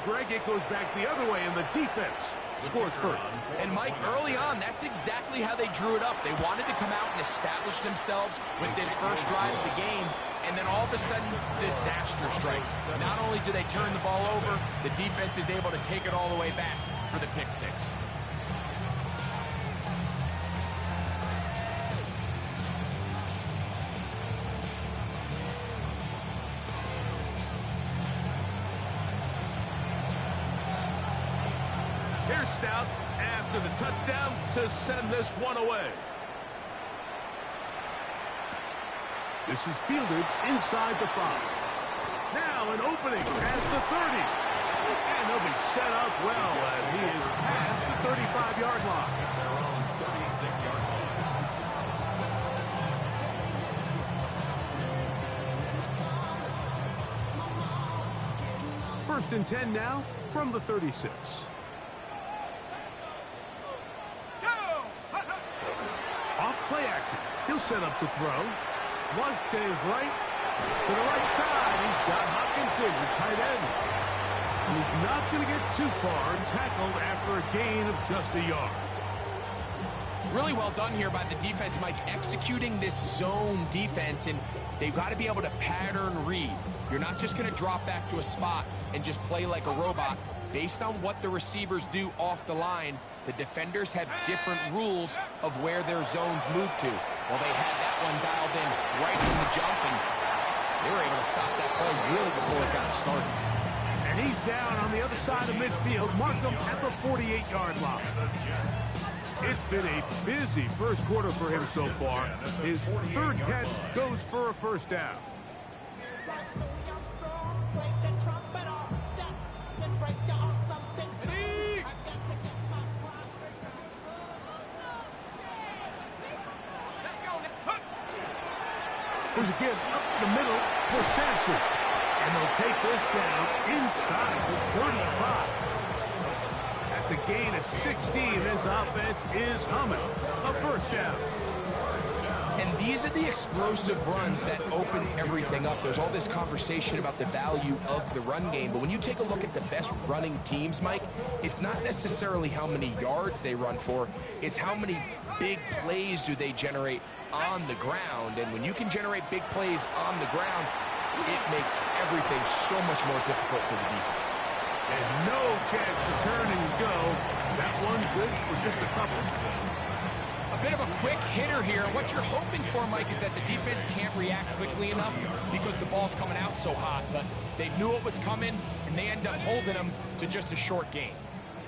Greg, it goes back the other way, and the defense scores first. And Mike, early on, that's exactly how they drew it up. They wanted to come out and establish themselves with this first drive of the game, and then all of a sudden, disaster strikes. Not only do they turn the ball over, the defense is able to take it all the way back for the pick six. Here's Stout after the touchdown to send this one away. This is fielded inside the 5. Now an opening past the 30. And he'll be set up well as he is past the 35-yard line. First and 10 now from the 36. Off play action. He'll set up to throw. Flush to his right. To the right side. He's got Hopkinson, his tight end. And he's not going to get too far and tackled after a gain of just a yard. Really well done here by the defense, Mike, executing this zone defense, and they've got to be able to pattern read. You're not just going to drop back to a spot and just play like a robot. Based on what the receivers do off the line, the defenders have different rules of where their zones move to. Well, they had that one dialed in right from the jump, and they were able to stop that play really before it got started. And he's down on the other side of midfield. Mark him at the 48-yard line. It's been a busy first quarter for him so far. His third catch goes for a first down. There's a give up the middle for Sampson. And they'll take this down inside the 35. That's a gain of 16. This offense is humming. A first down. And these are the explosive runs that open everything up. There's all this conversation about the value of the run game, but when you take a look at the best running teams, Mike, it's not necessarily how many yards they run for, it's how many big plays do they generate on the ground. And when you can generate big plays on the ground, it makes everything so much more difficult for the defense. And no chance to turn and go. That one good for just a couple. A bit of a quick hitter here. What you're hoping for, Mike, is that the defense can't react quickly enough because the ball's coming out so hot. But they knew it was coming, and they end up holding them to just a short gain.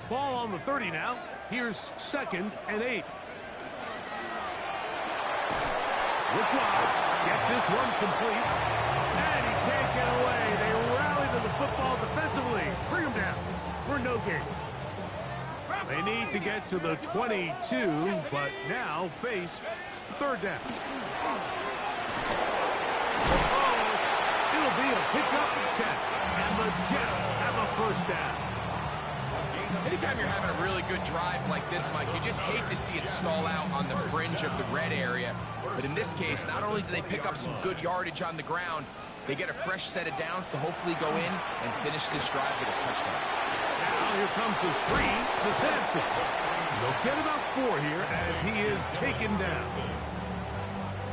Ball on the 30 now. Here's 2nd and 8. Look wise. Get this one complete. And he can't get away. They rally to the football defensively. Bring him down for no gain. They need to get to the 22, but now face 3rd down. Oh, it'll be a pickup of 10. And the Jets have a first down. Anytime you're having a really good drive like this, Mike, you just hate to see it stall out on the fringe of the red area. But in this case, not only do they pick up some good yardage on the ground, they get a fresh set of downs to hopefully go in and finish this drive with a touchdown. Now here comes the screen to Sampson. They'll get about 4 here as he is taken down.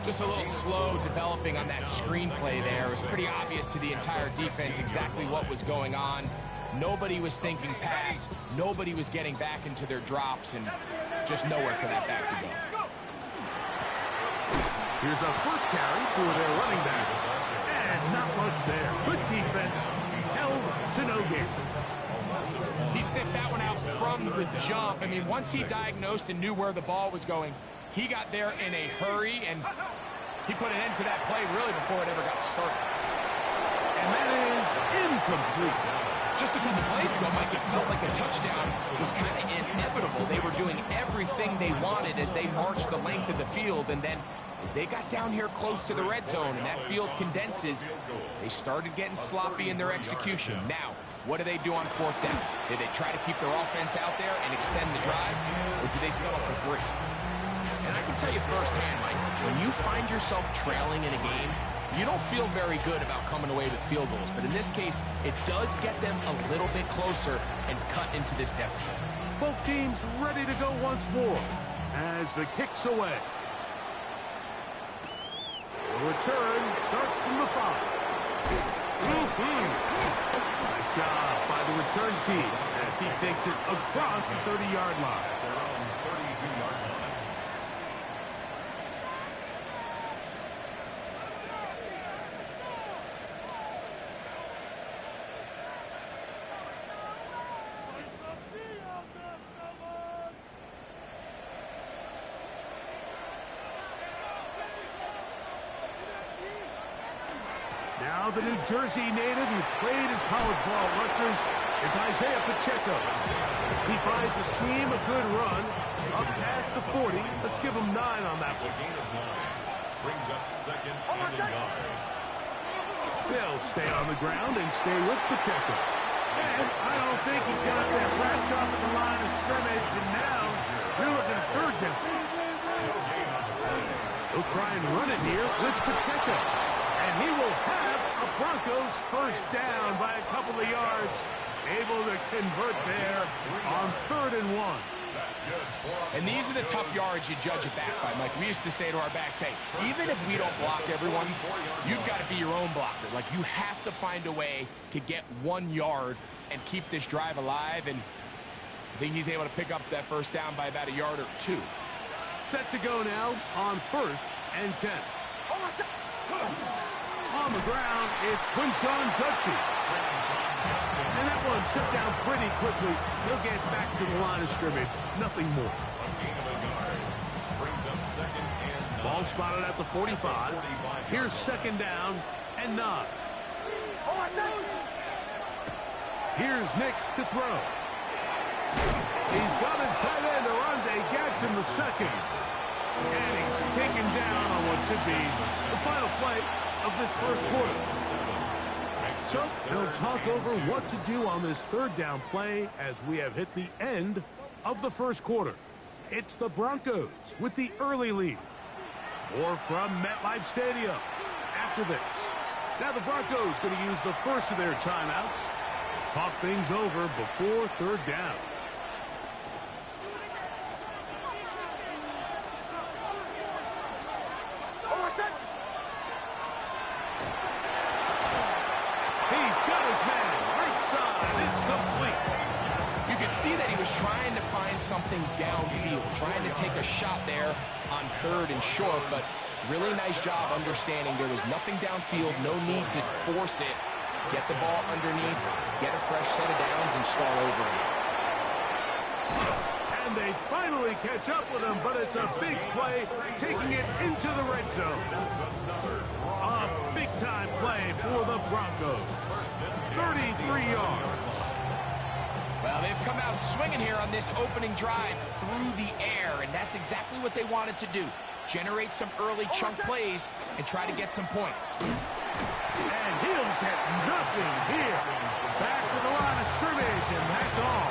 Just a little slow developing on that screenplay there. It was pretty obvious to the entire defense exactly what was going on. Nobody was thinking pass. Nobody was getting back into their drops, and just nowhere for that back to go. Here's a first carry for their running back. And not much there. Good defense. Held to no gain. He sniffed that one out from the jump. I mean, once he diagnosed and knew where the ball was going, he got there in a hurry, and he put an end to that play really before it ever got started. And that is incomplete. Just a couple plays ago, Mike, it felt like a touchdown was kind of inevitable. They were doing everything they wanted as they marched the length of the field, and then as they got down here close to the red zone and that field condenses, they started getting sloppy in their execution. Now, what do they do on 4th down? Did they try to keep their offense out there and extend the drive, or do they settle for 3? And I can tell you firsthand, Mike, when you find yourself trailing in a game, You don't feel very good about coming away with field goals, but in this case, it does get them a little bit closer and cut into this deficit. Both teams ready to go once more as the kick's away. The return starts from the 5. Nice job by the return team as he takes it across the 30-yard line. Their own 32-yard line. Now the New Jersey native who played his college ball at Rutgers, it's Isaiah Pacheco. He finds a seam, a good run, up past the 40. Let's give him 9 on that one. Gain of 9. Brings up second and a yard. They'll stay on the ground and stay with Pacheco. And I don't think he got that wrapped up at the line of scrimmage, and now you're looking at third down. He'll try and run it here with Pacheco. And he will have a Broncos first down by a couple of yards. Able to convert there on 3rd and 1. And these are the tough yards you judge it back by, Mike. We used to say to our backs, hey, even if we don't block everyone, you've got to be your own blocker. Like, you have to find a way to get 1 yard and keep this drive alive. And I think he's able to pick up that first down by about a yard or 2. Set to go now on 1st and 10. On the ground, it's Quinshawn Judkey. And that one shut down pretty quickly. He'll get back to the line of scrimmage. Nothing more. Ball spotted at the 45. Here's 2nd down and 9. Here's Nix to throw. He's got his tight end, Arande Gadsden, the 2nd. And he's taken down on what should be the final play of this first quarter. So they'll talk over what to do on this 3rd down play as we have hit the end of the first quarter. It's the Broncos with the early lead. More from MetLife Stadium after this. Now the Broncos going to use the first of their timeouts. Talk things over before 3rd down. Trying to find something downfield, trying to take a shot there on 3rd and short, but really nice job understanding there was nothing downfield, no need to force it. Get the ball underneath, get a fresh set of downs, and start over again. And they finally catch up with him, but it's a big play, taking it into the red zone. A big-time play for the Broncos. 33 yards. Well, they've come out swinging here on this opening drive through the air, and that's exactly what they wanted to do. Generate some early chunk plays and try to get some points. And he'll get nothing here. Back to the line of scrimmage, and that's all.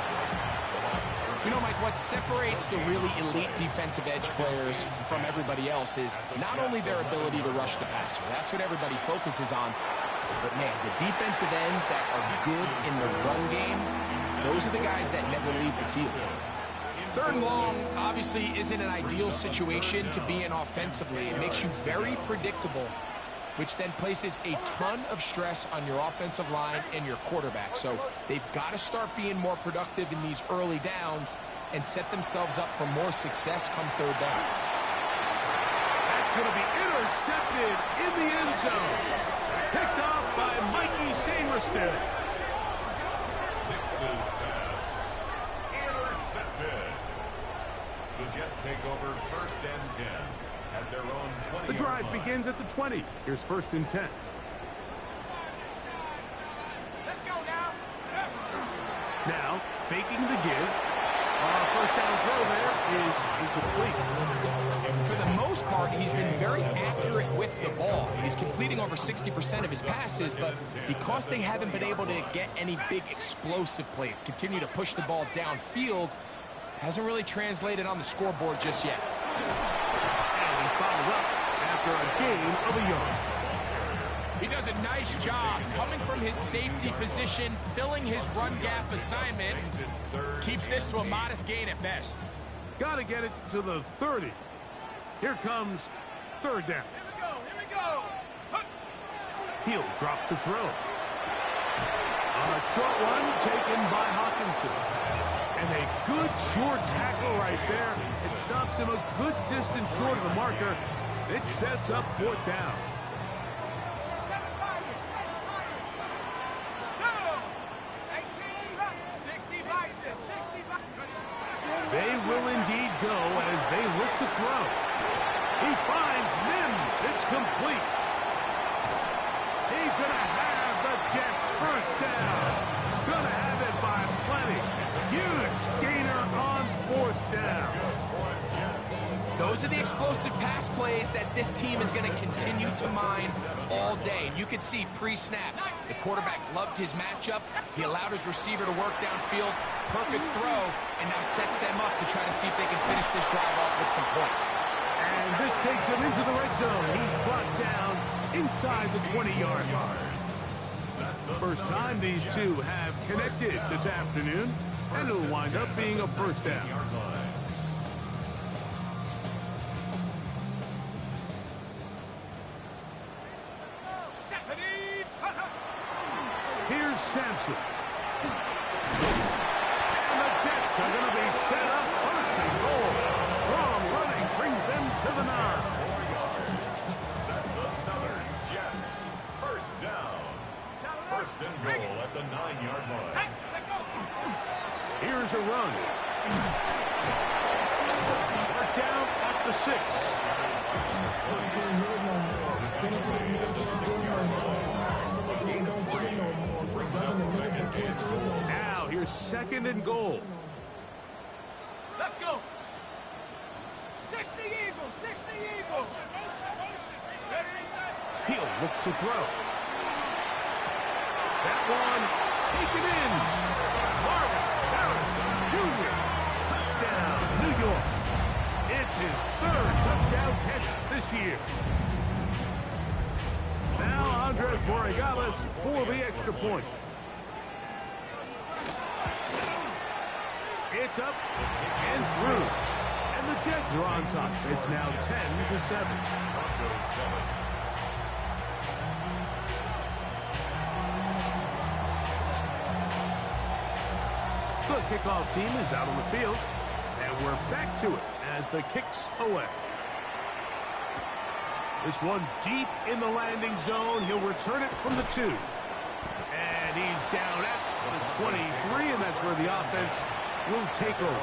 You know, Mike, what separates the really elite defensive edge players from everybody else is not only their ability to rush the passer. That's what everybody focuses on. But, man, the defensive ends that are good in the run game, those are the guys that never leave the field. 3rd and long obviously isn't an ideal situation to be in offensively. It makes you very predictable, which then places a ton of stress on your offensive line and your quarterback. So they've got to start being more productive in these early downs and set themselves up for more success come 3rd down. That's going to be intercepted in the end zone. Picked off by Mikey Sainriston. Nix's pass. Intercepted. The Jets take over 1st and 10 at their own 20. The drive begins at the 20. Here's 1st and 10. Let's go now. Now, faking the give. First down throw there is incomplete. For the most part, he's been very accurate with the ball. He's completing over 60% of his passes, but because they haven't been able to get any big explosive plays, continue to push the ball downfield, hasn't really translated on the scoreboard just yet. And he's followed up after a gain of a yard. He does a nice job coming from his safety position, filling his run gap assignment. Keeps this to a modest gain at best. Got to get it to the 30. Here comes third down. Here we go. He'll drop to throw. A short one taken by Hawkinson. And a good short tackle right there. It stops him a good distance short of the marker. It sets up fourth down. They will indeed go as they look to throw. He finds Mims. It's complete. He's going to have the Jets first down. Going to have it by plenty. Huge gainer on fourth down. Those are the explosive pass plays that this team is going to continue to mine all day. And you can see pre-snap, the quarterback loved his matchup. He allowed his receiver to work downfield. Perfect throw, and now sets them up to try to see if they can finish this drive off with some points. And this takes him into the red zone. He's brought down inside the 20-yard line. First time these two have connected this afternoon, and it'll wind up being a first down. Here's Sampson. And the Jets are going to be set up first and goal. Strong running brings them to the 9. That's another Jets first down. First and goal at the 9-yard line. Here's a run. Mark down at the 6. Now here's second and goal. Let's go. 60 Eagles, 60 Eagles. He'll look to throw. That one taken in. Marvin Harrison Jr. Touchdown, New York. It's his third touchdown catch this year. Now Andres Borregales for the extra point. It's up and through. And the Jets are on top. It's now 10-7. The kickoff team is out on the field. And we're back to it as the kick's away. This one deep in the landing zone. He'll return it from the 2. And he's down at the 23, and that's where the offense will take over.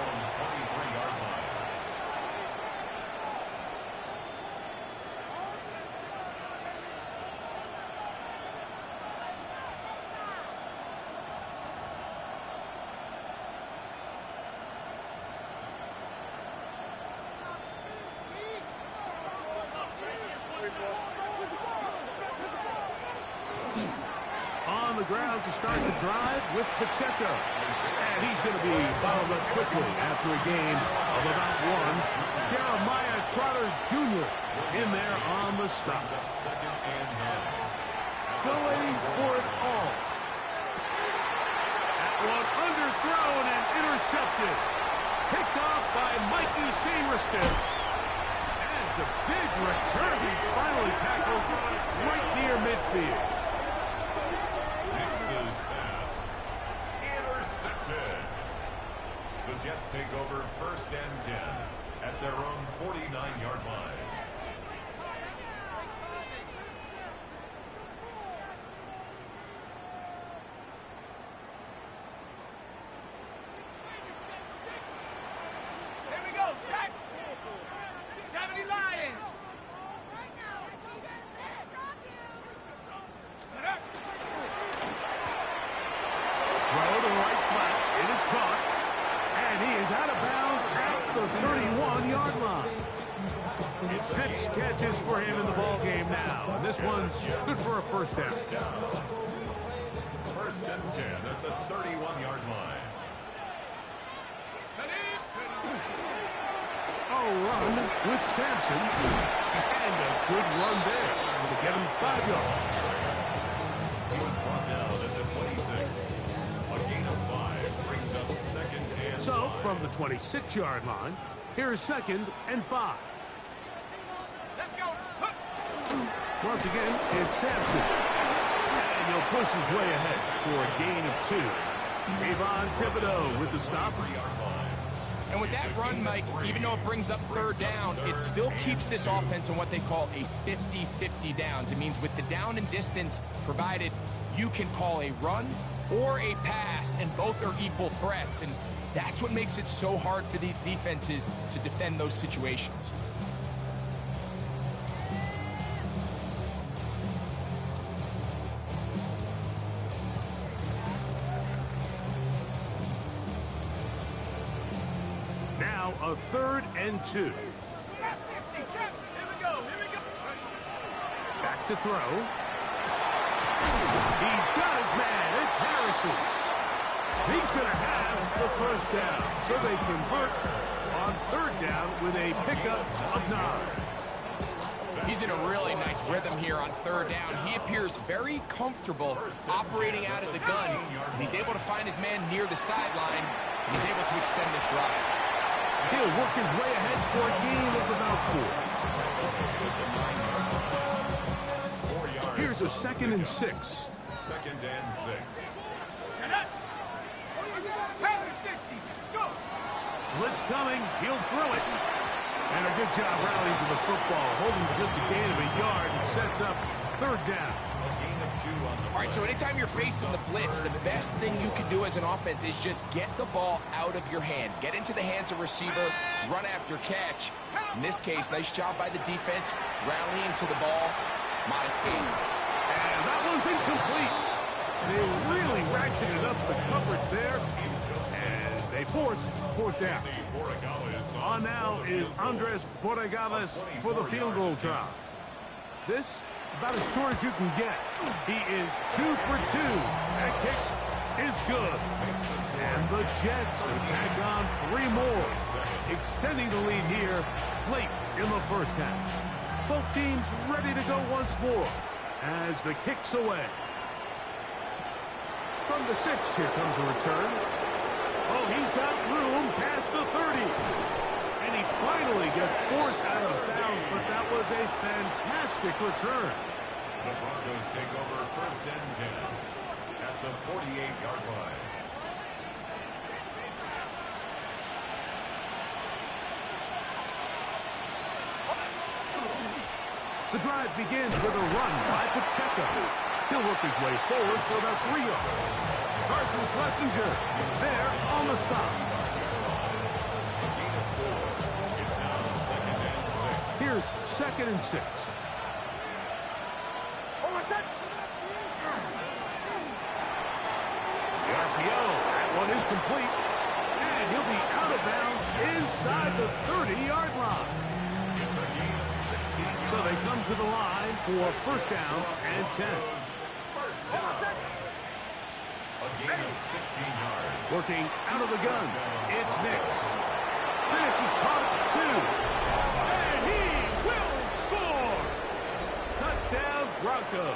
On the ground to start the drive with Pacheco. And he's going to be bottled up quickly after a gain of about 1. Jeremiah Trotter Jr. in there on the stop. Going for it all. That one underthrown and intercepted. Picked off by Mikey Sainriston. And it's a big return. He's finally tackled right near midfield. The Jets take over first and 10 at their own 49-yard line. Here we go, set. 70 Lions. Throw to the right flat. It is caught. And he is out of bounds at the 31-yard line. It's 6 catches for him in the ballgame now. And this one's good for a first down. First and 10 at the 31-yard line. A run with Sampson. And a good run there. to get him 5 yards. He was brought down at the 26. A gain of 5 brings up second and So, 5. from the 26-yard line, here's 2nd and 5. Let's go. Once again, it's Sampson. And he'll push his way ahead for a gain of 2. Avon Thibodeau with the stop. And with that run, Mike, even though it brings up 3rd down, it still keeps this offense in what they call a 50-50 downs. It means with the down and distance provided, you can call a run or a pass, and both are equal threats. And that's what makes it so hard for these defenses to defend those situations. Now a 3rd and 2. Back to throw. He's got his man. It's Harrison. He's going to have the 1st down. So they convert on 3rd down with a pickup of 9. He's in a really nice rhythm here on 3rd down. He appears very comfortable operating out of the gun. And he's able to find his man near the sideline. And he's able to extend this drive. He'll work his way ahead for a gain of about 4. Here's a 2nd and 6. 2nd and 6. Blitz coming. He'll throw it. And a good job rallying to the football. Holding just a gain of a yard and sets up 3rd down. A gain of 2 on the All right, so anytime you're facing the blitz, the best thing you can do as an offense is just get the ball out of your hand. Get into the hands of receiver, run after catch. In this case, nice job by the defense, rallying to the ball. Modest gain. And that one's incomplete. They really ratcheted up the coverage there. And they force 4th down. On now is Andres Borregales for the field goal try. This, about as short as you can get. He is 2 for 2. That kick is good. And the Jets attack on 3 more, extending the lead here late in the 1st half. Both teams ready to go once more as the kick's away. From the 6, here comes a return. Oh, he's got room past the 30. And he finally gets forced out of bounds, but that was a fantastic return. The Broncos take over 1st and 10 at the 48-yard line. The drive begins with a run by Pacheco. He'll work his way forward for about 3 yards. Carson Schlesinger there on the stop. It's now 2nd and 6. Here's 2nd and 6. The RPO, that one is complete. And he'll be out of bounds inside the 30-yard line. It's a gain of 16 yards. So they come to the line for 1st down and 10. 1st down. A gain of 16 yards. Working out of the gun, it's Nix. This is caught 2. And he will score! Touchdown, Broncos.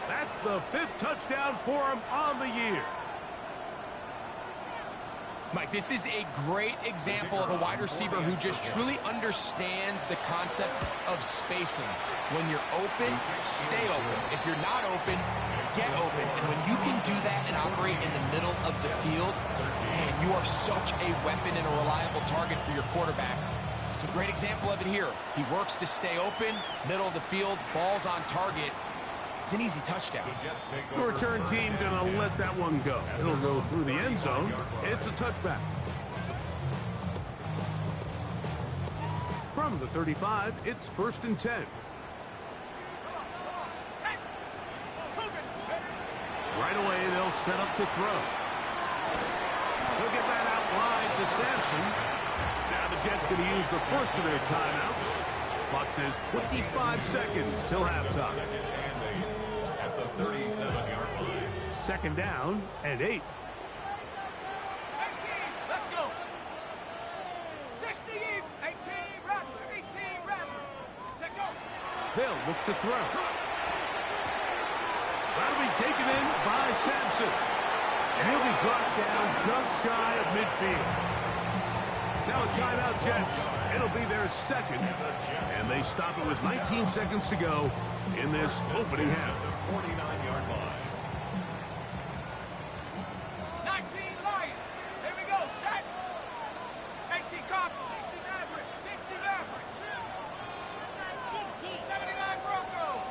That's the 5th touchdown for him on the year. Mike, this is a great example of a wide receiver who just truly understands the concept of spacing. When you're open, stay open. If you're not open, get open. And when you can do that and operate in the middle of the field, man, you are such a weapon and a reliable target for your quarterback. It's a great example of it here. He works to stay open, middle of the field, ball's on target. It's an easy touchdown. The return team gonna let that one go. It'll go through the end zone. It's a touchback. From the 35, it's 1st and 10. Right away, they'll set up to throw. They'll get that out wide to Sampson. Now the Jets going to use the first of their timeouts. Clock says 25 seconds till halftime. At the 37-yard line. 2nd down and 8. 18, let's go. 60, 18, run, 18, run. Take off. They'll look to throw. That'll be taken in by Sampson. And he'll be brought down just shy of midfield. Now a timeout, Jets. It'll be their second. And they stop it with 19 seconds to go in this opening half. 49-yard line. 19 Lions. Here we go. Set. 18 Copper. 60 Maverick. 60 Maverick. 79 Broncos.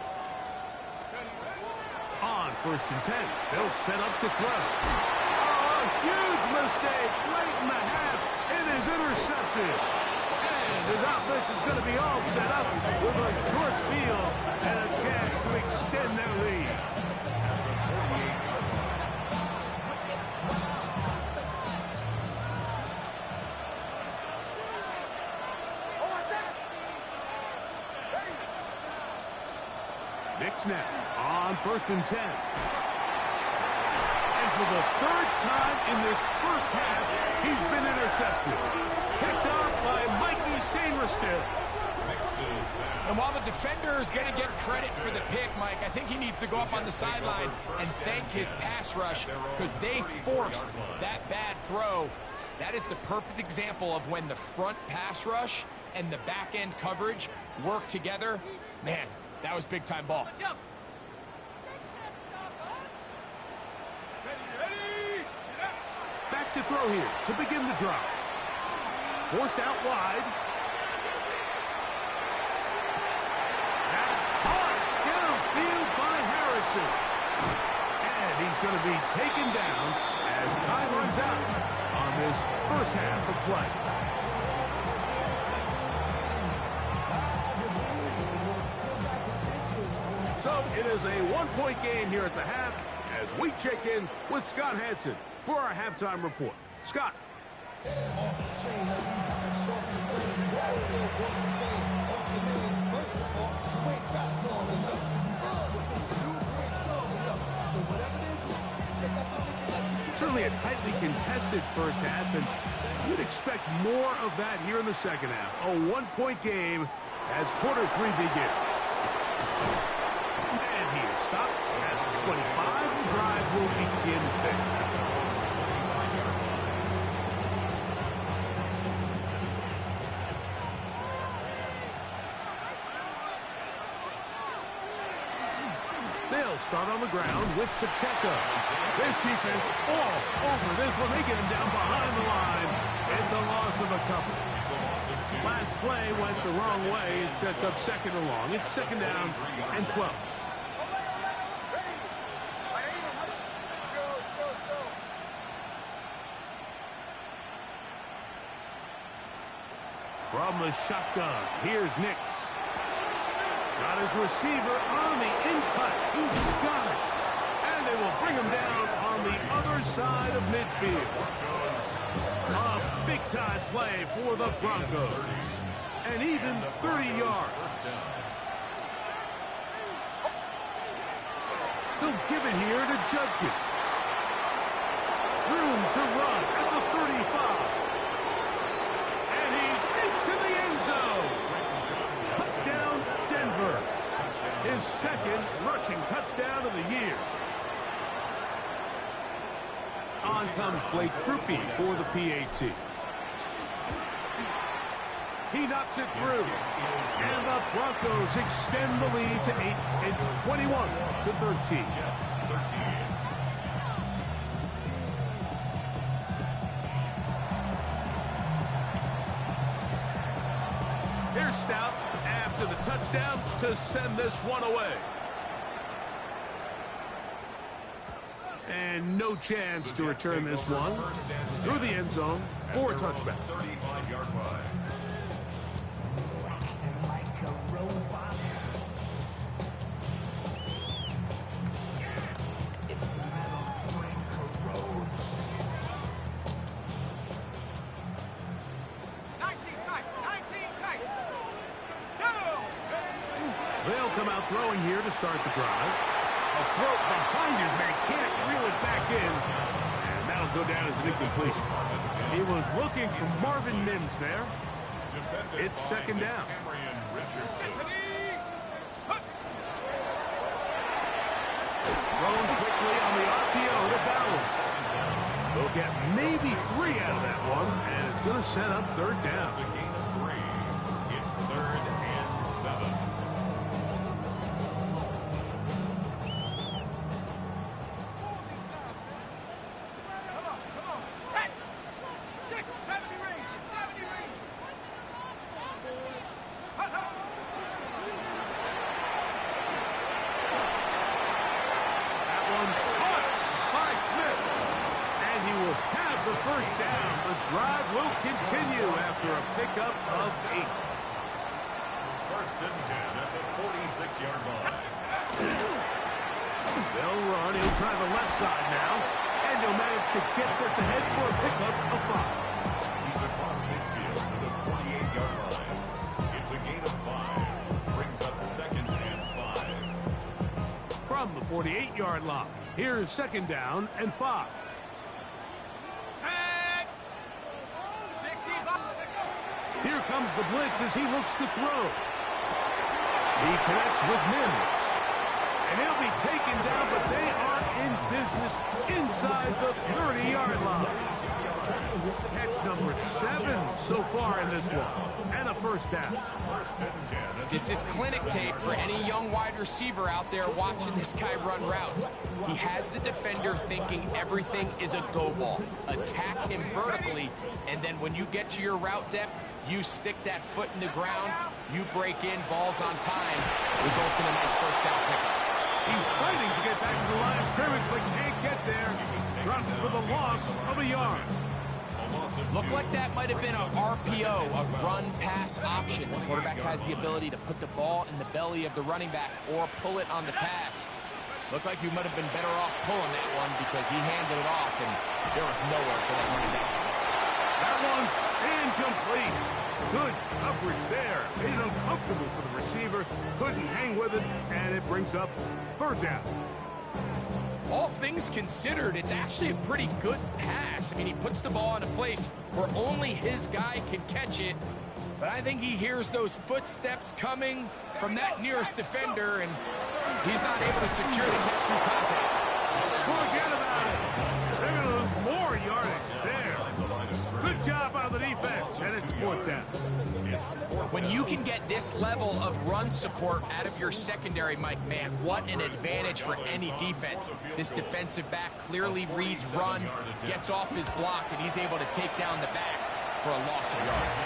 On 1st and 10, they'll set up to throw. Oh, a huge mistake late in the half. It is intercepted. And his offense is going to be all set up with a short field and a chance to extend their lead. Nick snap on 1st and 10. And for the 3rd time in this first half, he's been intercepted. Picked off by Mikey Sainristil. And while the defender is going to get credit for the pick, Mike, I think he needs to go up on the sideline and thank his pass rush because they forced that bad throw. That is the perfect example of when the front pass rush and the back end coverage work together. Man, that was big time ball. Back to throw here to begin the drive. Forced out wide. That's hard downfield by Harrison. And he's going to be taken down as time runs out on this first half of play. So it is a one-point game here at the half as we check in with Scott Hansen for our halftime report. Scott. Certainly a tightly contested first half, and you'd expect more of that here in the second half. A one-point game as quarter 3 begins. And he is stopped at 25. The drive will begin there. They'll start on the ground with Pacheco. This defense all over this one. They get him down behind the line. It's a loss of a couple. Last play went the wrong way. It sets up 2nd and long. It's 2nd down and 12. From the shotgun, here's Nix. Got his receiver on the in-cut. He's got it. And they will bring him down on the other side of midfield. A big-time play for the Broncos. And even 30 yards. They'll give it here to Judkins. Room to run at the 35. And he's into the end zone. Touchdown, Denver. His 2nd rushing touchdown of the year. On comes Blake Krupe for the PAT. He knocks it through. And the Broncos extend the lead to 8. It's 21-13. Here's Stout after the touchdown to send this one away. And no chance to return this one through the end zone for a touchback. 35-yard line. They'll come out throwing here to start the drive. A throw behind his man, can't reel it back in. And that'll go down as an incompletion. He was looking for Marvin Mims there. It's 2nd down. Thrown quickly on the RPO to Bowers. They'll get maybe 3 out of that one, and it's going to set up third down. It's a gain of 3. It's 3rd and 7. Come on, set. 70 range, 70 range. That one caught by Smith. And he will have the first down. The drive will continue after a pickup of 8. 1st and 10 at the 46-yard line. They'll run. He'll try the left side now. And he'll manage to get this ahead for a pickup of 5. He's across midfield to the 48-yard line. It's a gain of 5. Brings up 2nd and 5. From the 48-yard line, here's 2nd down and 5. Set. 60. Here comes the blitz as he looks to throw. He connects with Mims. And he'll be taken down, but they are in business inside the 30-yard line. Catch number 7 so far in this one. And a first down. 1st and 10. This is clinic tape for any young wide receiver out there watching this guy run routes. He has the defender thinking everything is a go ball. Attack him vertically, and then when you get to your route depth, you stick that foot in the ground, you break in, balls on time, results in a nice first down pickup. He's fighting to get back to the line of scrimmage, but can't get there. Drops for the loss of a yard. Looked like that might have been an RPO, a run-pass option. The quarterback has the ability to put the ball in the belly of the running back or pull it on the pass. Looked like you might have been better off pulling that one because he handed it off, and there was nowhere for that running back. That one's incomplete. Good coverage there. Made it uncomfortable for the receiver. Couldn't hang with it, and it brings up 3rd down. All things considered, it's actually a pretty good pass. I mean, he puts the ball in a place where only his guy can catch it. But I think he hears those footsteps coming from that nearest defender, and he's not able to secure the catch through contact. Forget about it. They're going to lose more yardage there. Good job out of the defense, and it's 4th down. When you can get this level of run support out of your secondary, Mike, man, what an advantage for any defense. This defensive back clearly reads run, gets off his block, and he's able to take down the back for a loss of yards.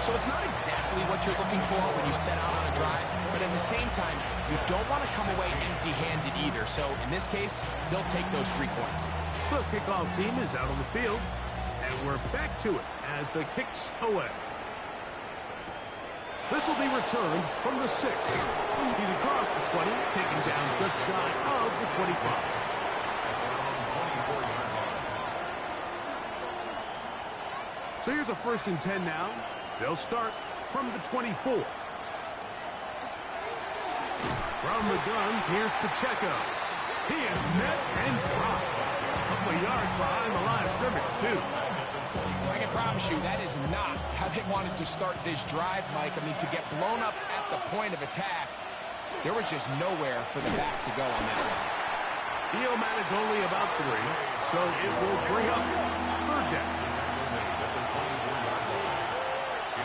So it's not exactly what you're looking for when you set out on a drive, but at the same time, you don't want to come away empty-handed either. So in this case, they'll take those 3 points. The kickoff team is out on the field, and we're back to it as the kick's away. This will be returned from the 6. He's across the 20, taken down just shy of the 25. So here's a 1st and 10 now. They'll start from the 24. From the gun, here's Pacheco. He is met and dropped. A couple of yards behind the line of scrimmage, too. I can promise you that is not how they wanted to start this drive, Mike. I mean, to get blown up at the point of attack, there was just nowhere for the back to go on this one. He'll manage only about 3, so it will bring up 3rd down.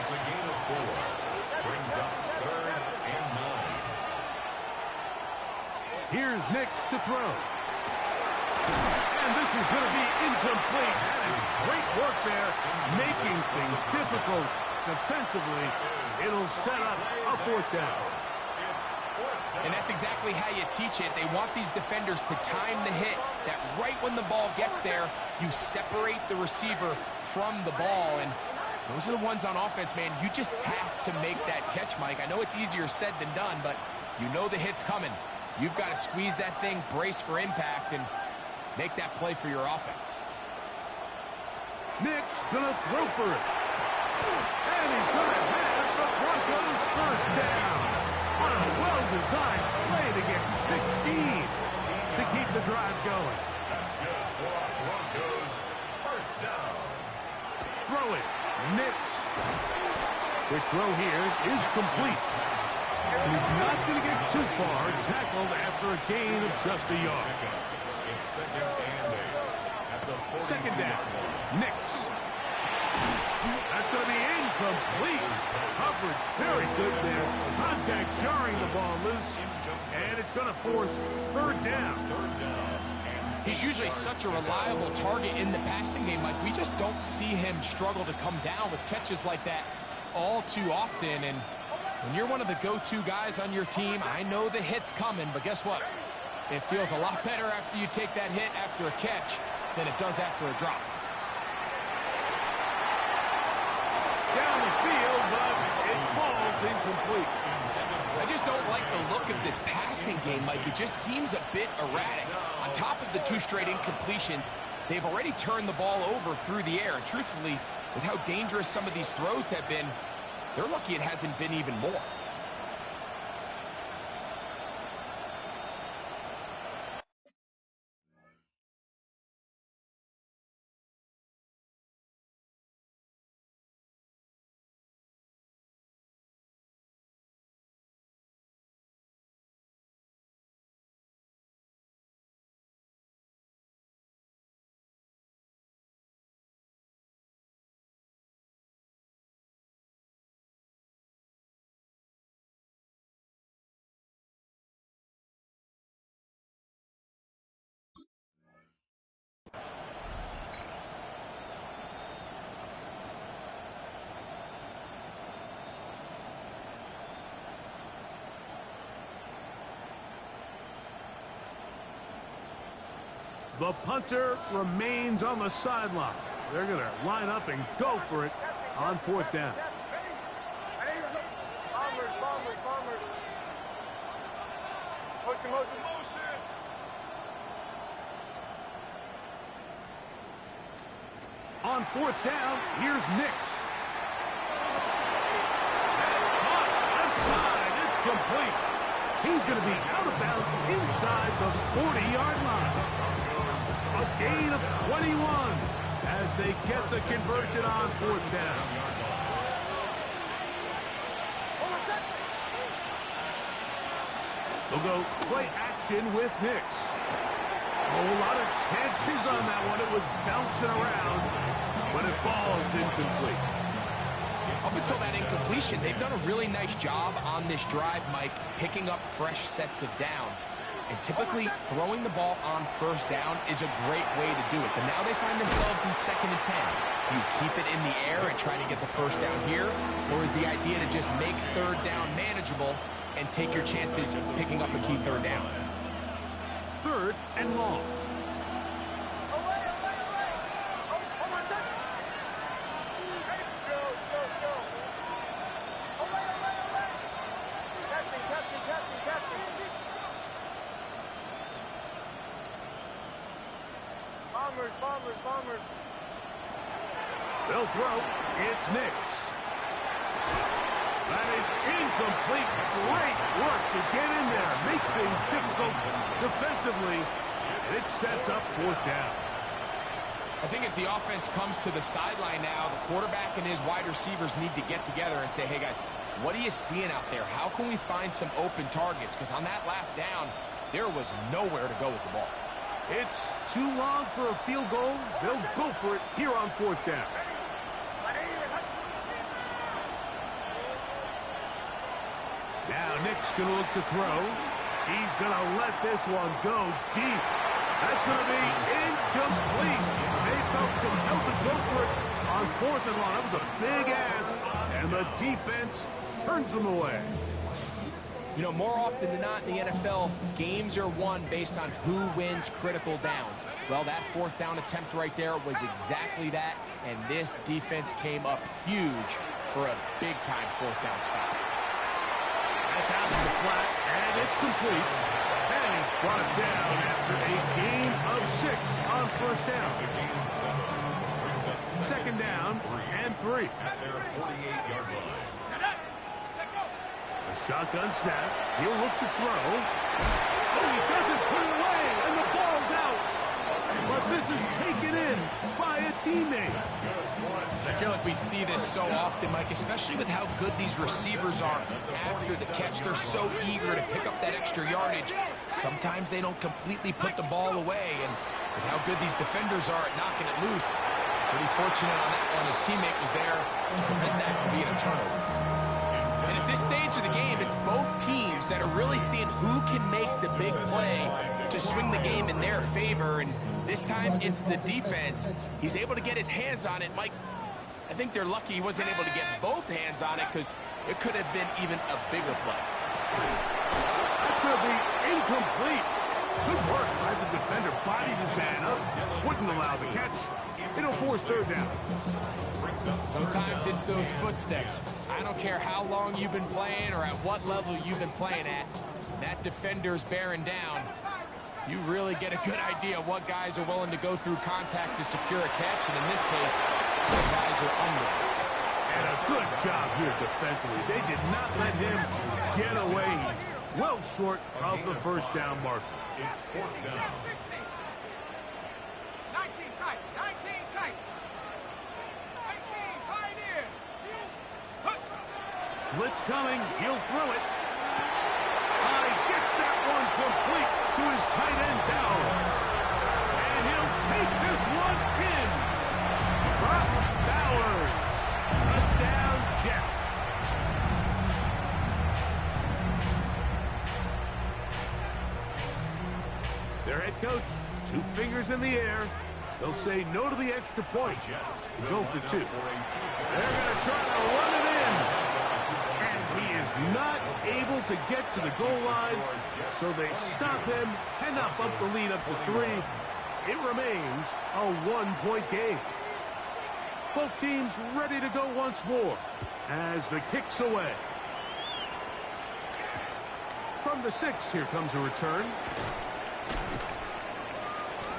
It's a gain of 4. Brings up 3rd and 9. Here's Nix to throw. And this is going to be incomplete. That is great work there, making things difficult defensively. It'll set up a 4th down. And that's exactly how you teach it. They want these defenders to time the hit, that right when the ball gets there, you separate the receiver from the ball. And those are the ones on offense, man. You just have to make that catch, Mike. I know it's easier said than done, but you know the hit's coming. You've got to squeeze that thing, brace for impact, and make that play for your offense. Nick's gonna throw for it. And he's gonna have the Broncos' 1st down. On a well-designed play to get 16 to keep the drive going. That's good for Broncos. 1st down. Throw it. Nix. Quick throw here is complete. And he's not going to get too far, tackled after a gain of just a yard. It's second and 8 at the 40. Second down. Knicks. That's going to be incomplete. Coverage very good there. Contact jarring the ball loose. And it's going to force third down. He's usually such a reliable target in the passing game. Like, we just don't see him struggle to come down with catches like that all too often. And when you're one of the go-to guys on your team, I know the hit's coming, but guess what? It feels a lot better after you take that hit after a catch than it does after a drop. Down the field, but it falls incomplete. I just don't like the look of this passing game, Mike. It just seems a bit erratic. On top of the 2 straight incompletions, they've already turned the ball over through the air. And truthfully, with how dangerous some of these throws have been, they're lucky it hasn't been even more. The punter remains on the sideline. They're going to line up and go for it on fourth down. Bombers. Motion. On fourth down, here's Nix. That's caught left side. It's complete. He's going to be out of bounds inside the 40-yard line. A gain of 21 as they get the conversion on fourth down. They'll go play action with Nix. A whole lot of chances on that one. It was bouncing around, but it falls incomplete. Up until that incompletion, they've done a really nice job on this drive, Mike, picking up fresh sets of downs. And typically, throwing the ball on first down is a great way to do it. But now they find themselves in 2nd and 10. Do you keep it in the air and try to get the first down here? Or is the idea to just make third down manageable and take your chances picking up a key third down? Third and long. Bombers. They'll throw. It's Nix. That is incomplete. Great work to get in there. Make things difficult defensively. It sets up fourth down. I think as the offense comes to the sideline now, the quarterback and his wide receivers need to get together and say, hey, guys, what are you seeing out there? How can we find some open targets? Because on that last down, there was nowhere to go with the ball. It's too long for a field goal. They'll go for it here on fourth down. Now Nick's going to look to throw. He's going to let this one go deep. That's going to be incomplete. They felt compelled to go for it on fourth and long. That was a big ask, and the defense turns them away. You know, more often than not in the NFL, games are won based on who wins critical downs. Well, that fourth down attempt right there was exactly that, and this defense came up huge for a big-time fourth down stop. That's out to the flat, and it's complete. And he brought it down after a gain of 6 on first down. Second down and 3. At their 48-yard line. Shotgun snap. He'll look to throw. Oh, he doesn't put it away, and the ball's out. But this is taken in by a teammate. feel like we see this so often, Mike, especially with how good these receivers are after the catch. They're so eager to pick up that extra yardage. Sometimes they don't completely put the ball away, and with how good these defenders are at knocking it loose, pretty fortunate on that one. His teammate was there to prevent that from being a turnover. And at this stage of the game, it's both teams that are really seeing who can make the big play to swing the game in their favor, and this time it's the defense. He's able to get his hands on it. Mike, I think they're lucky he wasn't able to get both hands on it, because it could have been even a bigger play. That's going to be incomplete. Good work by the defender. Bodied his man up. Wouldn't allow the catch. It'll force third down. Sometimes it's those footsteps. I don't care how long you've been playing or at what level you've been playing at. When that defender's bearing down, you really get a good idea of what guys are willing to go through contact to secure a catch, and in this case, the guys are under. And a good job here defensively. They did not let him get away. He's well short of the first down marker. It's fourth down. 19 tight, 19 tight. 18, pioneer. Blitz coming. He'll throw it. He gets that one complete to his tight end Bowers. And he'll take this one in. Brock Bowers. Touchdown, Jets. Their head coach, 2 fingers in the air. They'll say no to the extra point and go for 2. They're going to try to run it in. And he is not able to get to the goal line, so they stop him, cannot bump the lead up to 3. It remains a 1-point game. Both teams ready to go once more as the kick's away. From the 6, here comes a return.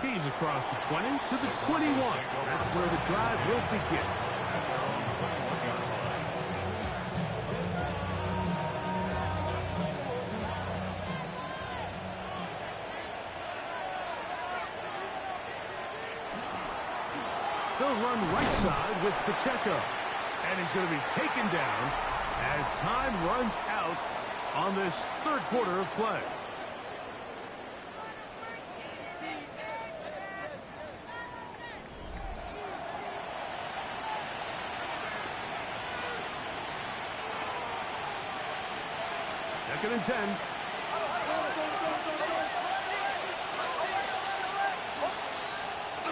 He's across the 20 to the 21. That's where the drive will begin. They'll run right side with Pacheco. And he's going to be taken down as time runs out on this third quarter of play. Second and 10.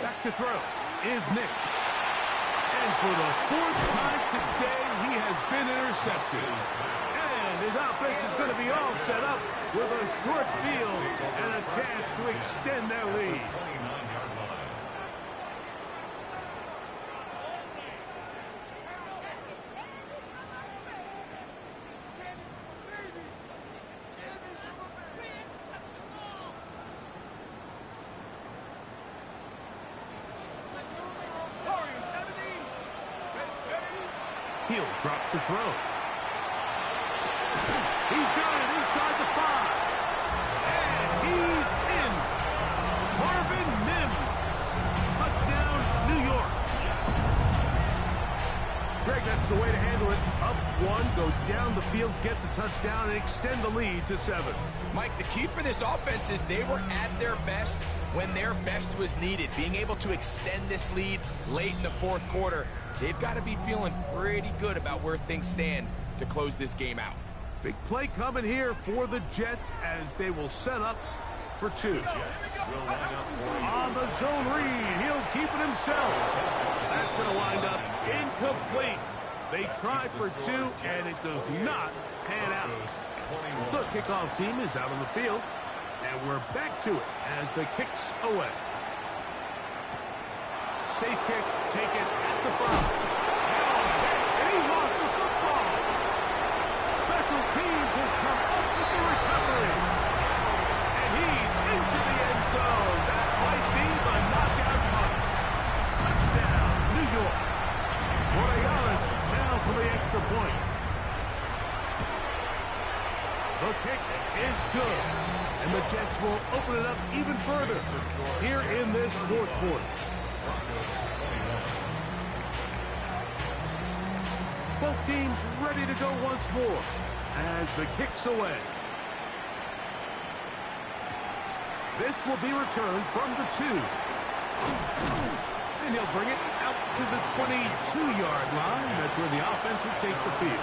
Back to throw is Nix. And for the 4th time today, he has been intercepted. And his offense is going to be all set up with a short field and a chance to extend their lead. He'll drop to throw. He's got it inside the 5. And he's in. Marvin Mims. Touchdown, New York. Greg, that's the way to handle it. Up 1, go down the field, get the touchdown, and extend the lead to 7. Mike, the key for this offense is they were at their best when their best was needed. Being able to extend this lead late in the 4th quarter, they've got to be feeling pretty good about where things stand to close this game out. Big play coming here for the Jets as they will set up for 2. On the zone read, he'll keep it himself. That's going to wind up incomplete. They try for 2, and it does not pan out. The kickoff team is out on the field, and we're back to it as the kick's away. Safe kick taken at the 5. And he lost the football. Special teams has come up with the recovery. And he's into the end zone. That might be the knockout punch. Touchdown, New York. Morales now for the extra point. The kick is good. And the Jets will open it up even further here in this 4th quarter. Both teams ready to go once more as the kick's away. This will be returned from the 2. And he'll bring it out to the 22-yard line. That's where the offense will take the field.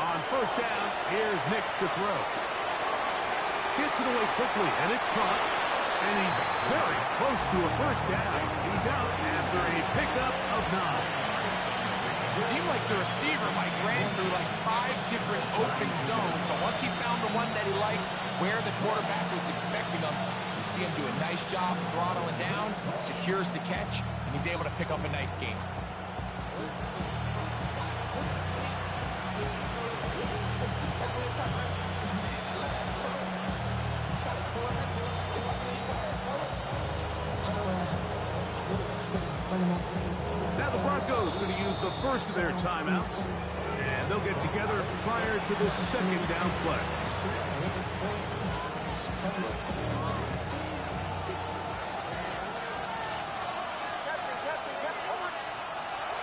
On first down, here's Nix to throw. Gets it away quickly, and it's caught. And he's very close to a first down. He's out after a pickup of 9. It seemed like the receiver, Mike, ran through like 5 different open zones, but once he found the one that he liked, where the quarterback was expecting him, you see him do a nice job throttling down, secures the catch, and he's able to pick up a nice gain. Now the Broncos going to use the first of their timeouts, and they'll get together prior to the second down play.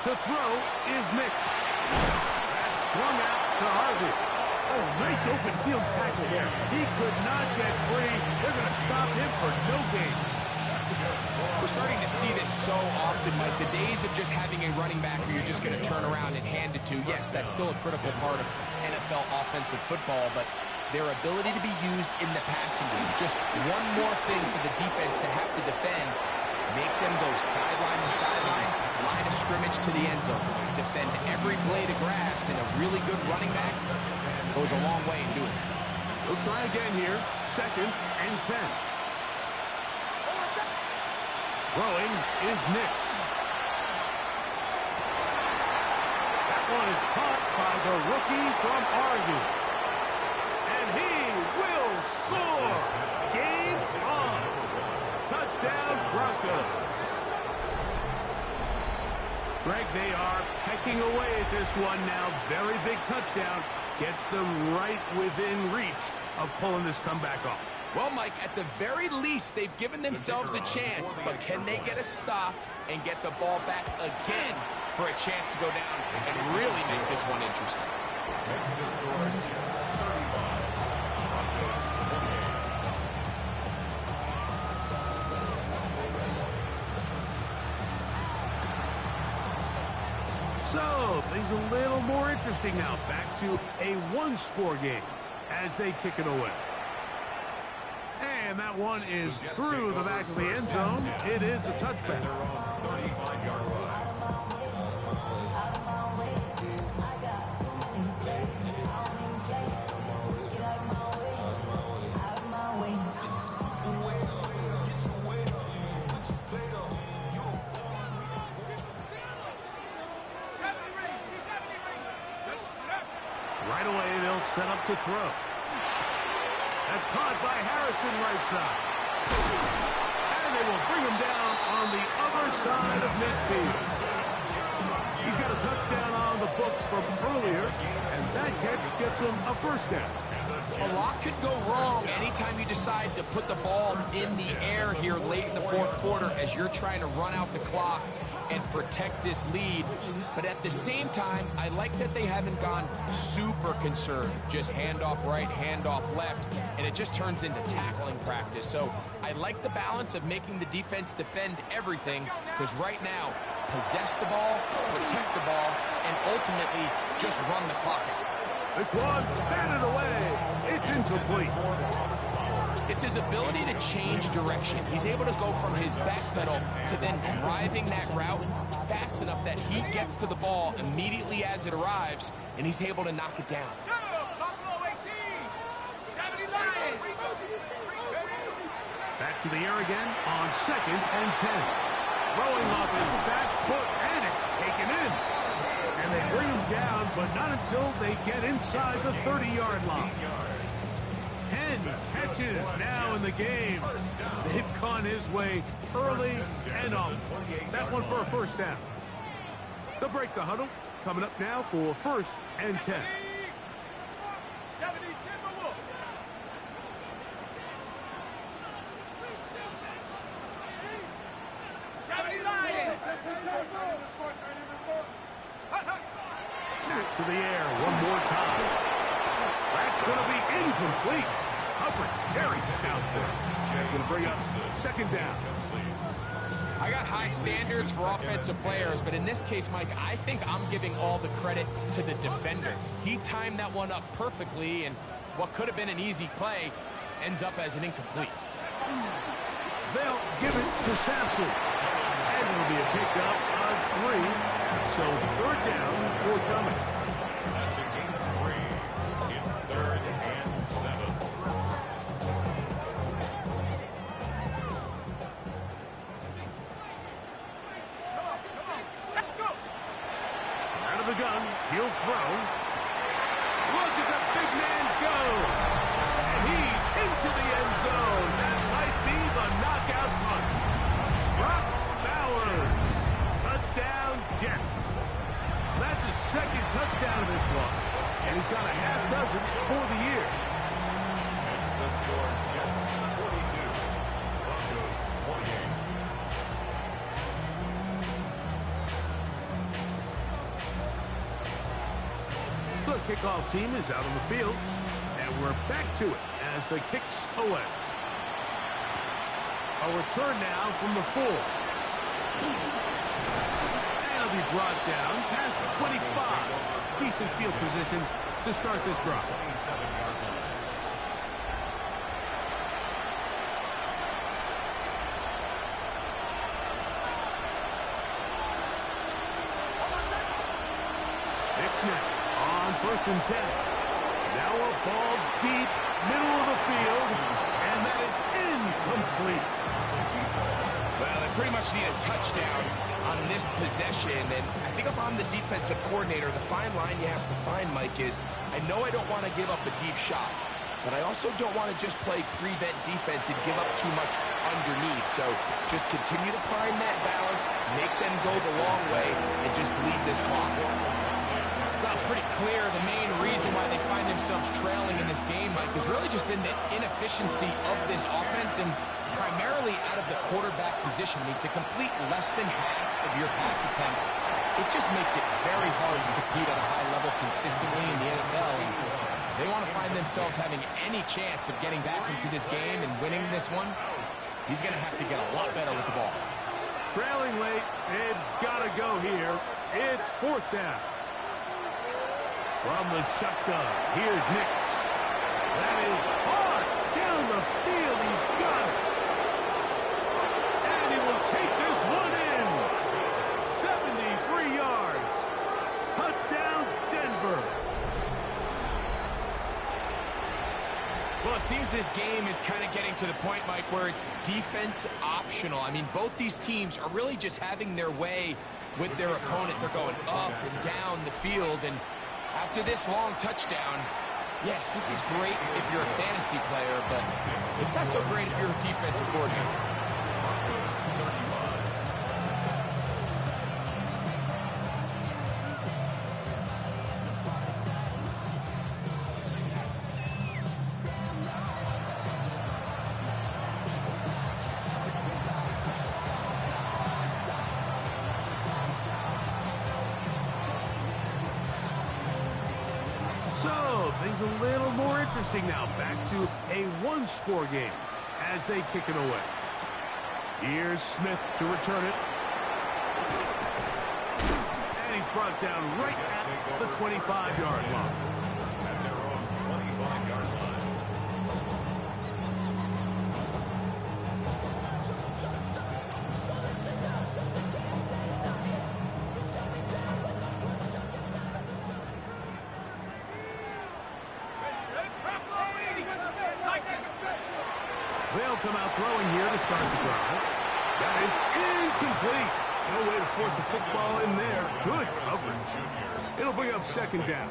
To throw is Nix. That's swung out to Harvey. Oh, nice open field tackle there. He could not get free. They're going to stop him for no gain. We're starting to see this so often, Mike. The days of just having a running back who you're just going to turn around and hand it to, yes, that's still a critical part of NFL offensive football, but their ability to be used in the passing game, just one more thing for the defense to have to defend, make them go sideline to sideline, line of scrimmage to the end zone, defend every blade of grass, and a really good running back goes a long way in doing it. We'll try again here, 2nd and 10. Throwing is Nix. That one is caught by the rookie from Oregon. And he will score. Game on. Touchdown, Broncos. Greg, they are pecking away at this one now. Very big touchdown. Gets them right within reach of pulling this comeback off. Well, Mike, at the very least, they've given themselves a chance, but can they get a stop and get the ball back again for a chance to go down and really make this one interesting? Makes the score just 35. Broncos 28. So, things a little more interesting now. Back to a one-score game as they kick it away. And that one is through the back of the end zone. It is a touchback. They're on the 35-yard line. Right away, they'll set up to throw. That's caught by Harrison right side. And they will bring him down on the other side of midfield. He's got a touchdown on the books from earlier, and that catch gets him a first down. A lot could go wrong anytime you decide to put the ball in the air here late in the fourth quarter as you're trying to run out the clock and protect this lead. But at the same time, I like that they haven't gone super conservative. Just handoff right, handoff left, and it just turns into tackling practice. So I like the balance of making the defense defend everything, because right now, possess the ball, protect the ball, and ultimately just run the clock out. This one's batted away. It's incomplete. It's his ability to change direction. He's able to go from his back pedal to then driving that route fast enough that he gets to the ball immediately as it arrives, and he's able to knock it down. Back to the air again on 2nd and 10. Throwing off his back foot, and it's taken in. And they bring him down, but not until they get inside the 30-yard line. 10 catches now in the game. They've gone his way early and often. That one for a first down. They'll break the huddle. Coming up now for 1st and 10. 70 Timberwolves. Back to the air one more time. That's going to be incomplete. Coverage very stout there. It's going to bring up 2nd down. I got high standards for offensive players, but in this case, Mike, I think I'm giving all the credit to the defender. He timed that one up perfectly, and what could have been an easy play ends up as an incomplete. They'll give it to Sampson. And it'll be a pickup of 3. So 3rd down, forthcoming. That's a gain of 3. It's 3rd and 7. Out of the gun, he'll throw. Look at the big man go. And he's into the end zone. That might be the knockout punch. Brock Bowers. Touchdown, Jets. That's his 2nd touchdown of this one. And he's got a half dozen for the year. It's the score, Jets 42, Broncos 28. The kickoff team is out on the field. And we're back to it as the kicks away. A return now from the 4. And it'll be brought down past the 25. Decent field position to start this drive. 27-yard line. It's now on 1st and 10. Now a ball deep, middle of the field, and that is incomplete. Well, they pretty much need a touchdown on this possession, and I think if I'm the defensive coordinator, the fine line you have to find, Mike, is I know I don't want to give up a deep shot, but I also don't want to just play prevent defense and give up too much underneath. So just continue to find that balance, make them go the long way, and just bleed this clock. Well, it's pretty clear the main reason why they find themselves trailing in this game, Mike, has really just been the inefficiency of this offense and primarily out of the quarterback position. I mean, to complete less than half of your pass attempts, it just makes it very hard to compete at a high level consistently in the NFL. And they want to find themselves having any chance of getting back into this game and winning this one. He's going to have to get a lot better with the ball. Trailing late, they've got to go here. It's 4th down. From the shotgun, here's Nix. That is hard down the field. He's got it. And he will take this one in. 73 yards. Touchdown, Denver. Well, it seems this game is kind of getting to the point, Mike, where it's defense optional. I mean, both these teams are really just having their way with their opponent. They're going up and down the field, and after this long touchdown, yes, this is great if you're a fantasy player, but it's not so great if you're a defensive coordinator. So, things a little more interesting now. Back to a one-score game as they kick it away. Here's Smith to return it. And he's brought down right at the 25-yard line. At their own 25-yard line. They'll come out throwing here to start the drive. That is incomplete. No way to force the football in there. Good coverage. It'll bring up 2nd down.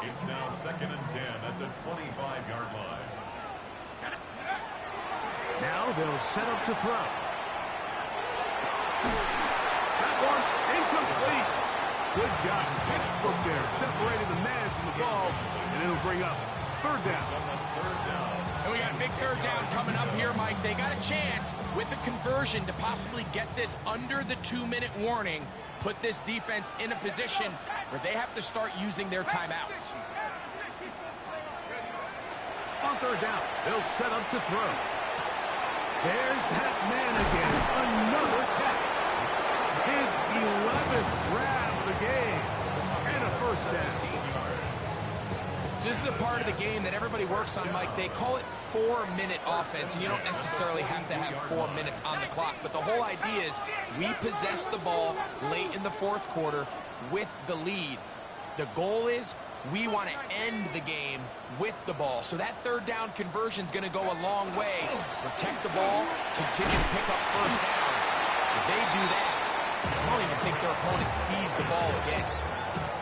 It's now 2nd and 10 at the 25-yard line. Now they'll set up to throw. That one incomplete. Good job. Textbook there, separating the man from the ball, and it'll bring up third down. And we got a big third down coming up here, Mike. They got a chance with the conversion to possibly get this under the 2-minute warning, put this defense in a position where they have to start using their timeouts. On third down, they'll set up to throw. There's that man again, another catch. His 11th grab of the game, and a first down. So this is a part of the game that everybody works on, Mike. They call it 4-minute offense, and you don't necessarily have to have 4 minutes on the clock. But the whole idea is we possess the ball late in the fourth quarter with the lead. The goal is we want to end the game with the ball. So that third down conversion is going to go a long way. Protect the ball, continue to pick up first downs. If they do that, I don't even think their opponent sees the ball again.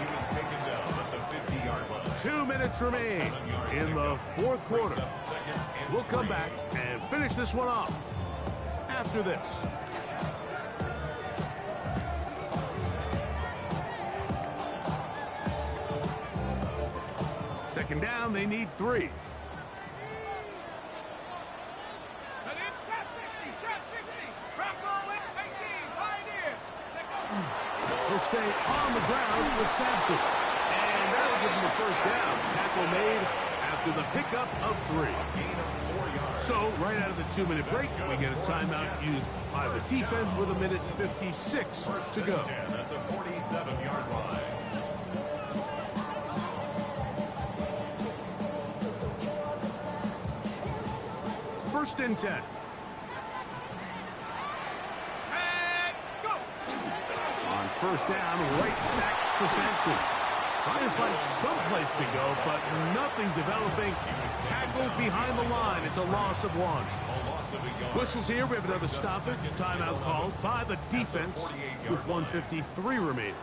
He was taken down at the 50-yard line. 2 minutes remain in the fourth quarter. We'll come back and finish this one off after this. Second down, they need 3. Trap 60. Drop goal in, 18, Pioneers. He'll stay on the ground with Sampson. And that'll give him the first down. Tackle made after the pickup of 3. So, right out of the 2-minute break, we get a timeout used by the defense with 1:56 to go. At the 47-yard line. First and 10. Go. On first down, right back to Sampson. Trying to find someplace to go, but nothing developing. Tackled behind the line. It's a loss of 1. Whistles here. We have another stoppage. Timeout called by the defense with 1:53 remaining.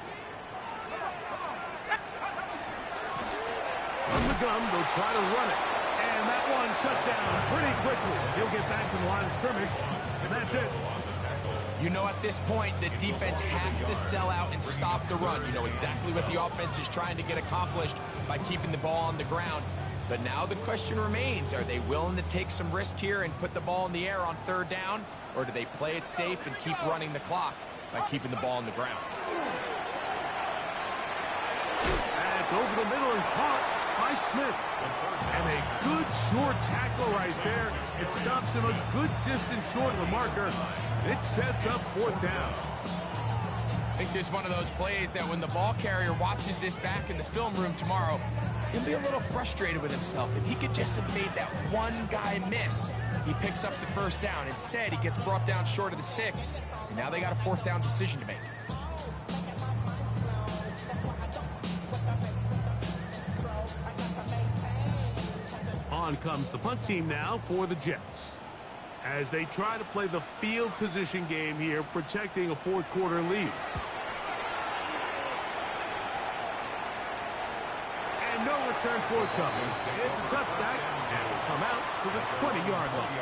From the gun, they'll try to run it. And that one shut down pretty quickly. He'll get back to the line of scrimmage, and that's it. You know at this point, the defense has to sell out and stop the run. You know exactly what the offense is trying to get accomplished by keeping the ball on the ground. But now the question remains, are they willing to take some risk here and put the ball in the air on third down? Or do they play it safe and keep running the clock by keeping the ball on the ground? And it's over the middle and caught by Smith. And a good short tackle right there. It stops him a good distance short of the marker. It sets up fourth down. I think there's one of those plays that when the ball carrier watches this back in the film room tomorrow, he's going to be a little frustrated with himself. If he could just have made that one guy miss, he picks up the first down. Instead, he gets brought down short of the sticks, and now they got a fourth down decision to make. On comes the punt team now for the Jets, as they try to play the field position game here, protecting a fourth quarter lead. And no return forthcoming. It's a touchback, and will come out to the 20-yard line.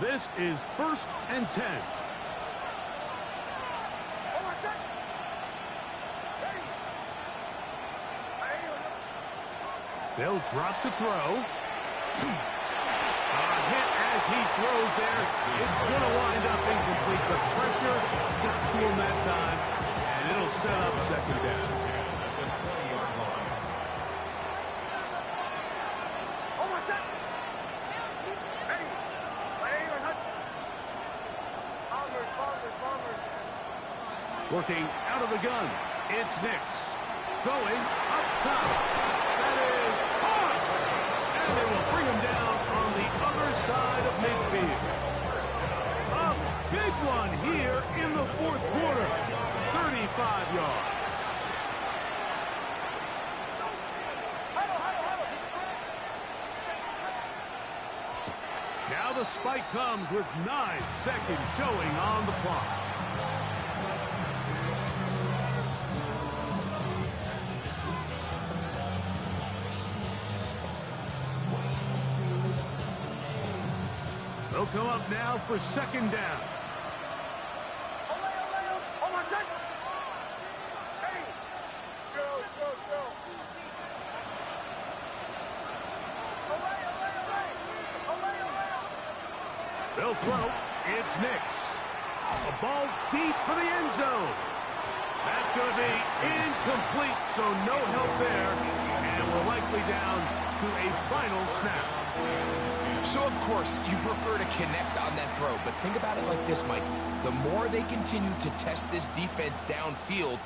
This is first and 10. They'll drop to throw. A hit as he throws there. It's going to wind up incomplete. The pressure got to him that time, and it'll set up second down. Working out of the gun, it's Nix. Going up top. That is hard. And they will bring him down on the other side of midfield. A big one here in the fourth quarter. 35 yards. Now the spike comes with 9 seconds showing on the clock. They'll come up now for second down. They'll throw. It's Nix. A ball deep for the end zone. That's going to be incomplete, so no help there. And we're likely down to a final snap. So, of course, you prefer to connect on that throw, but think about it like this, Mike. The more they continue to test this defense downfield,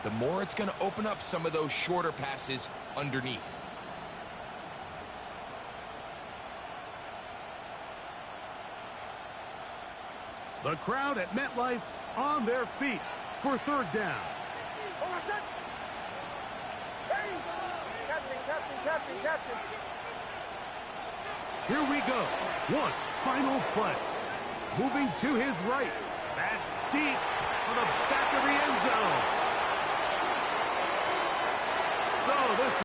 the more it's going to open up some of those shorter passes underneath. The crowd at MetLife on their feet for third down. Captain. Here we go. One final play. Moving to his right. That's deep for the back of the end zone. So this